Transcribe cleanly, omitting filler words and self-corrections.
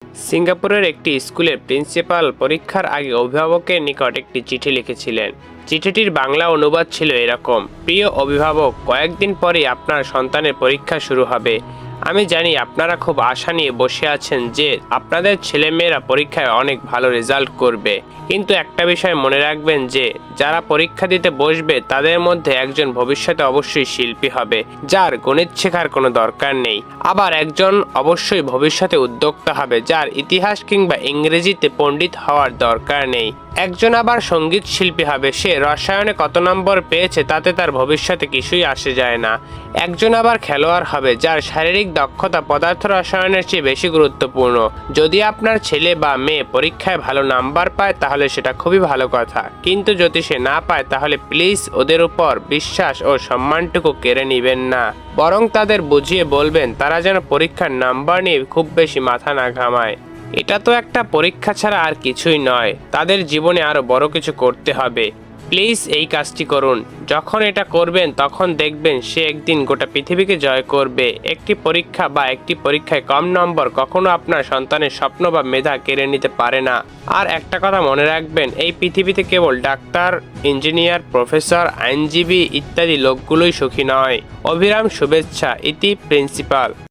সিঙ্গাপুরের একটি স্কুলের প্রিন্সিপাল পরীক্ষার আগে অভিভাবকের নিকট একটি চিঠি লিখেছিলেন। চিঠিটির বাংলা অনুবাদ ছিল এরকম: প্রিয় অভিভাবক, কয়েকদিন পরেই আপনার সন্তানের পরীক্ষা শুরু হবে। আমি জানি আপনারা খুব আশা নিয়ে বসে আছেন যে আপনাদের ছেলেমেয়েরা পরীক্ষায় অনেক ভালো রেজাল্ট করবে, কিন্তু একটা বিষয় মনে রাখবেন যে যারা পরীক্ষা দিতে বসবে তাদের মধ্যে একজন ভবিষ্যতে অবশ্যই শিল্পী হবে, যার গণিত শেখার কোনো দরকার নেই। আবার একজন অবশ্যই ভবিষ্যতে উদ্যোক্তা হবে, যার ইতিহাস কিংবা ইংরেজিতে পণ্ডিত হওয়ার দরকার নেই। একজন আবার সঙ্গীত শিল্পী হবে, সে রসায়নে কত নম্বর পেয়েছে তাতে তার ভবিষ্যতে কিছুই আসে যায় না। একজন আবার খেলোয়াড় হবে, যার শারীরিক দক্ষতা পদার্থ রসায়নের চেয়ে বেশি গুরুত্বপূর্ণ। যদি আপনার ছেলে বা মেয়ে পরীক্ষায় ভালো নাম্বার পায় তাহলে সেটা খুবই ভালো কথা, কিন্তু যদি সে না পায় তাহলে প্লিজ ওদের উপর বিশ্বাস ও সম্মানটুকু কেড়ে নেবেন না, বরং তাদের বুঝিয়ে বলবেন তারা যেন পরীক্ষার নাম্বার নিয়ে খুব বেশি মাথা না ঘামায়। এটা তো একটা পরীক্ষা ছাড়া আর কিছুই নয়, তাদের জীবনে আরো বড় কিছু করতে হবে। প্লিজ এই কাজটি করুন। যখন এটা করবেন তখন দেখবেন সে একদিন গোটা পৃথিবীকে জয় করবে। একটি পরীক্ষা বা একটি পরীক্ষায় কম নম্বর কখনো আপনার সন্তানের স্বপ্ন বা মেধা কেড়ে নিতে পারে না। আর একটা কথা মনে রাখবেন, এই পৃথিবীতে কেবল ডাক্তার, ইঞ্জিনিয়ার, প্রফেসর, আইনজীবী ইত্যাদি লোকগুলোই সুখী নয়। অবিরাম শুভেচ্ছা, ইতি প্রিন্সিপাল।